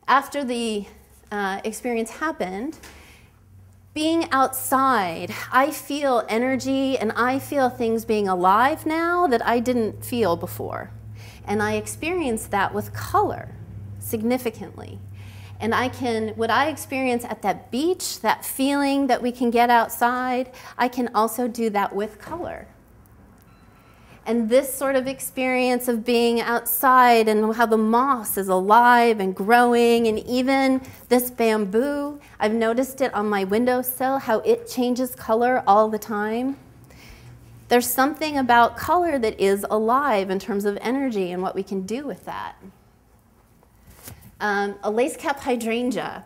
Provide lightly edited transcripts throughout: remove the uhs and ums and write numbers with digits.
after the experience happened, being outside, I feel energy and I feel things being alive now that I didn't feel before. And I experience that with color significantly. And what I experience at that beach, that feeling that we can get outside, I can also do that with color. And this sort of experience of being outside and how the moss is alive and growing, and even this bamboo, I've noticed it on my windowsill, how it changes color all the time. There's something about color that is alive in terms of energy and what we can do with that. A lace-cap hydrangea.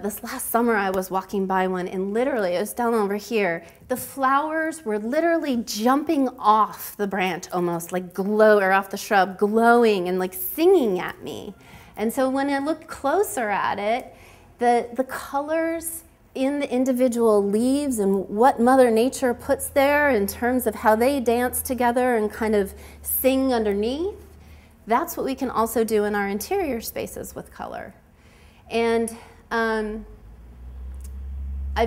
This last summer I was walking by one, and literally, it was down over here, the flowers were literally jumping off the branch almost, like or off the shrub, glowing and like singing at me. And so when I looked closer at it, the colors in the individual leaves and what Mother Nature puts there in terms of how they dance together and kind of sing underneath, that's what we can also do in our interior spaces with color. And I've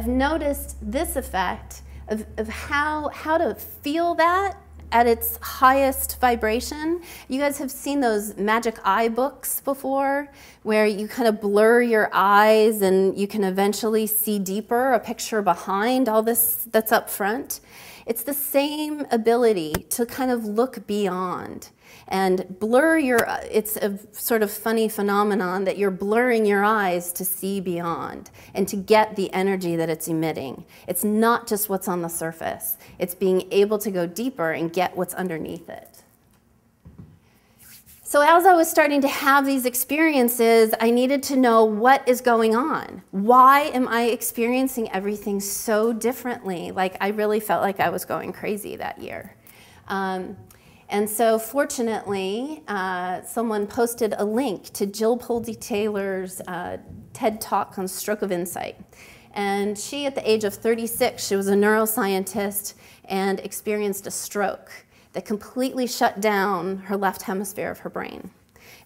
noticed this effect of how to feel that at its highest vibration. You guys have seen those magic eye books before, where you kind of blur your eyes and you can eventually see deeper, a picture behind all this that's up front. It's the same ability to kind of look beyond and blur it's a sort of funny phenomenon that you're blurring your eyes to see beyond and to get the energy that it's emitting. It's not just what's on the surface. It's being able to go deeper and get what's underneath it. So as I was starting to have these experiences, I needed to know what is going on. Why am I experiencing everything so differently? Like, I really felt like I was going crazy that year. And so fortunately, someone posted a link to Jill Pulte Taylor's TED Talk on Stroke of Insight. And she, at the age of 36, she was a neuroscientist and experienced a stroke that completely shut down her left hemisphere of her brain.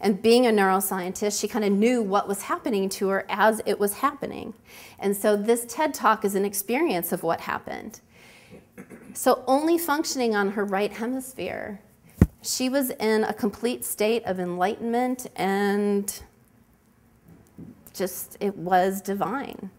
And being a neuroscientist, she kind of knew what was happening to her as it was happening. And so this TED Talk is an experience of what happened. So only functioning on her right hemisphere, she was in a complete state of enlightenment, and just, it was divine.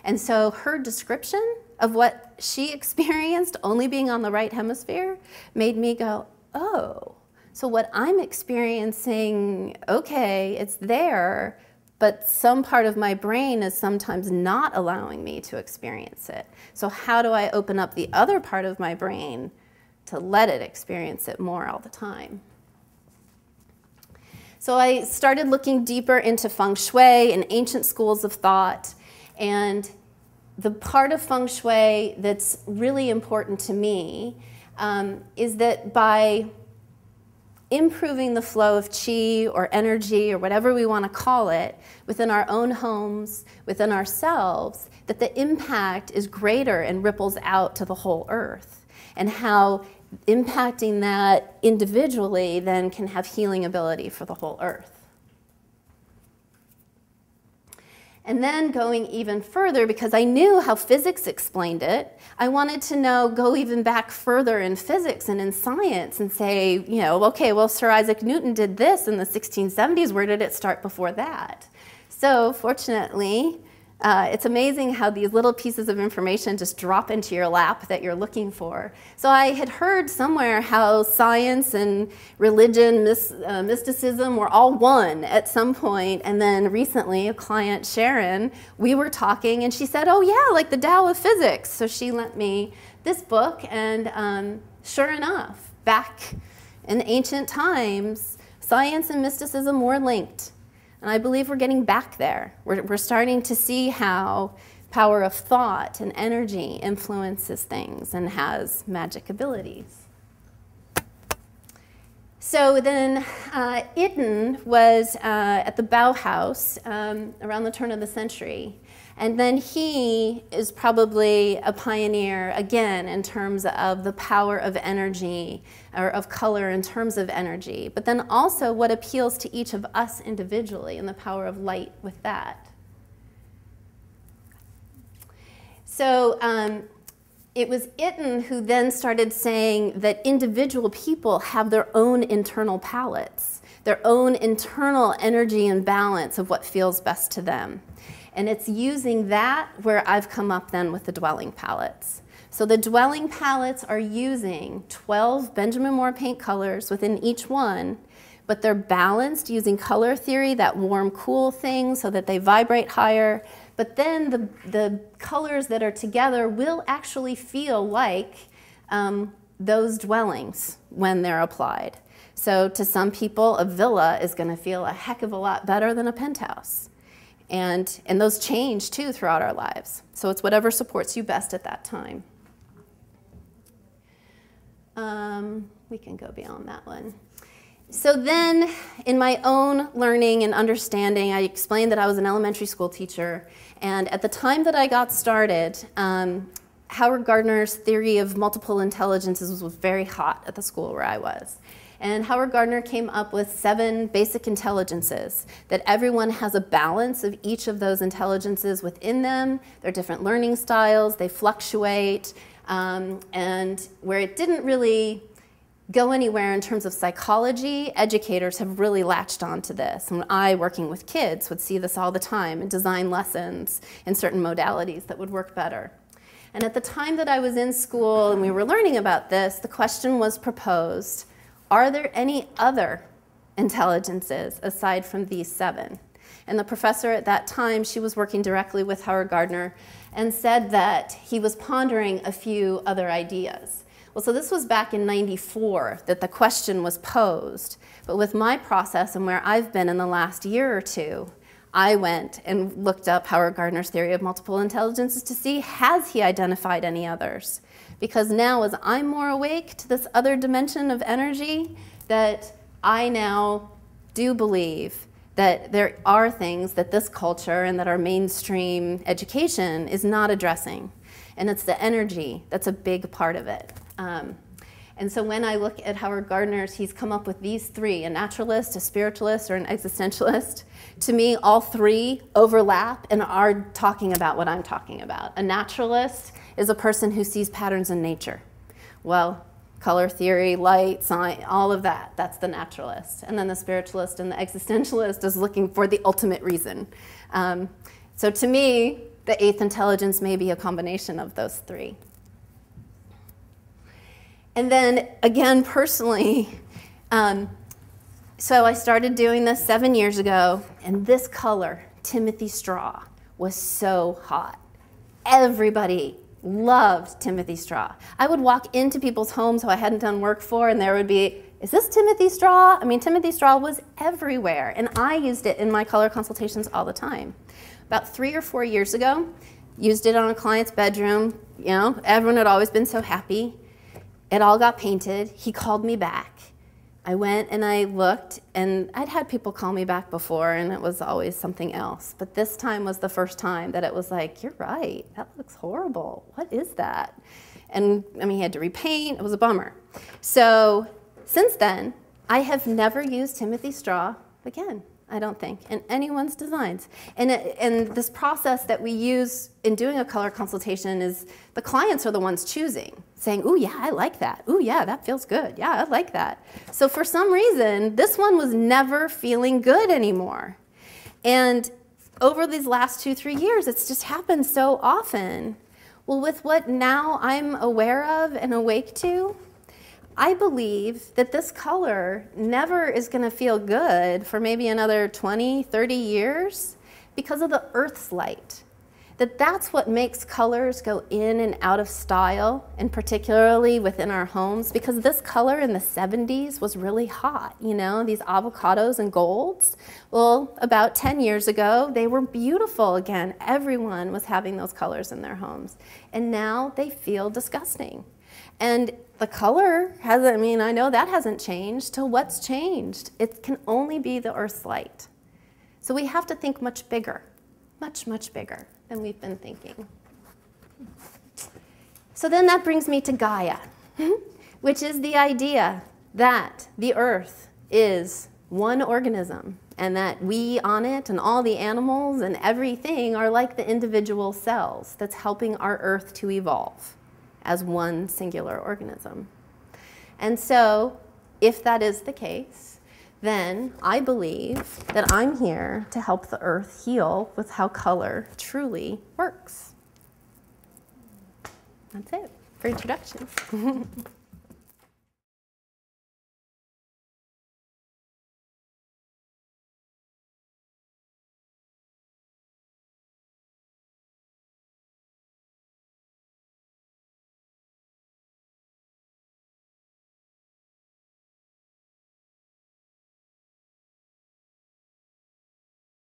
And so her description of what she experienced only being on the right hemisphere made me go, oh, so what I'm experiencing, okay, it's there, but some part of my brain is sometimes not allowing me to experience it. So how do I open up the other part of my brain to let it experience it more all the time? So I started looking deeper into Feng Shui and ancient schools of thought, and the part of Feng Shui that's really important to me is that by improving the flow of qi or energy or whatever we want to call it within our own homes, within ourselves, that the impact is greater and ripples out to the whole earth, and how impacting that individually then can have healing ability for the whole earth. And then going even further, because I knew how physics explained it, I wanted to go even back further in physics and in science and say, you know, okay, well, Sir Isaac Newton did this in the 1670s. Where did it start before that? So fortunately, it's amazing how these little pieces of information just drop into your lap that you're looking for. So I had heard somewhere how science and religion, mysticism were all one at some point. And then recently, a client, Sharon, we were talking and she said, oh yeah, like the Tao of Physics. So she lent me this book, and sure enough, back in ancient times, science and mysticism were linked. And I believe we're getting back there. We're starting to see how power of thought and energy influences things and has magic abilities. So then Itten was at the Bauhaus around the turn of the century. And then he is probably a pioneer, again, in terms of the power of energy, or of color in terms of energy, but then also what appeals to each of us individually and the power of light with that. So it was Itten who then started saying that individual people have their own internal palettes, their own internal energy and balance of what feels best to them. And it's using that where I've come up then with the dwelling palettes. So the dwelling palettes are using 12 Benjamin Moore paint colors within each one, but they're balanced using color theory, that warm, cool thing, so that they vibrate higher. But then the colors that are together will actually feel like those dwellings when they're applied. So to some people, a villa is going to feel a heck of a lot better than a penthouse. And those change, too, throughout our lives. So it's whatever supports you best at that time. We can go beyond that one. So then, in my own learning and understanding, I explained that I was an elementary school teacher. And at the time that I got started, Howard Gardner's theory of multiple intelligences was very hot at the school where I was. And Howard Gardner came up with 7 basic intelligences, that everyone has a balance of each of those intelligences within them. They're different learning styles, they fluctuate, and where it didn't really go anywhere in terms of psychology, educators have really latched onto this. And I, working with kids, would see this all the time and design lessons in certain modalities that would work better. And at the time that I was in school and we were learning about this, the question was proposed, are there any other intelligences aside from these 7? And the professor at that time, she was working directly with Howard Gardner, and said that he was pondering a few other ideas. Well, so this was back in '94 that the question was posed. But with my process and where I've been in the last year or two, I went and looked up Howard Gardner's theory of multiple intelligences to see, has he identified any others? Because now, as I'm more awake to this other dimension of energy, that I now do believe that there are things that this culture and that our mainstream education is not addressing. And it's the energy that's a big part of it. And so when I look at Howard Gardner's, he's come up with these 3, a naturalist, a spiritualist, or an existentialist. To me, all 3 overlap and are talking about what I'm talking about. A naturalist is a person who sees patterns in nature. Well, color theory, light, science, all of that, that's the naturalist. And then the spiritualist and the existentialist is looking for the ultimate reason. So to me, the 8th intelligence may be a combination of those 3. And then, again, personally, so I started doing this 7 years ago, and this color, Timothy Straw, was so hot. Everybody loved Timothy Straw. I would walk into people's homes who I hadn't done work for, and there would be, is this Timothy Straw? I mean, Timothy Straw was everywhere, and I used it in my color consultations all the time. About 3 or 4 years ago, used it on a client's bedroom. You know, everyone had always been so happy. It all got painted. He called me back. I went and I looked, and I'd had people call me back before, and it was always something else. But this time was the first time that it was like, you're right, that looks horrible. What is that? And I mean, he had to repaint. It was a bummer. So since then, I have never used Timothy Straw again, I don't think, in anyone's designs. And this process that we use in doing a color consultation is the clients are the ones choosing, saying, ooh, yeah, I like that. Ooh, yeah, that feels good. Yeah, I like that. So for some reason, this one was never feeling good anymore. And over these last 2-3 years, it's just happened so often. Well, with what now I'm aware of and awake to, I believe that this color never is going to feel good for maybe another 20, 30 years because of the Earth's light. That's what makes colors go in and out of style, and particularly within our homes, because this color in the 70s was really hot, you know, these avocados and golds. Well, about 10 years ago, they were beautiful again. Everyone was having those colors in their homes. And now they feel disgusting. And the color hasn't, I mean, I know that hasn't changed. So what's changed? It can only be the Earth's light. So we have to think much bigger, much, much bigger. than we've been thinking. So then that brings me to Gaia, which is the idea that the earth is one organism and that we on it and all the animals and everything are like the individual cells that's helping our earth to evolve as one singular organism. And so if that is the case, then I believe that I'm here to help the earth heal with how color truly works. That's it for introduction.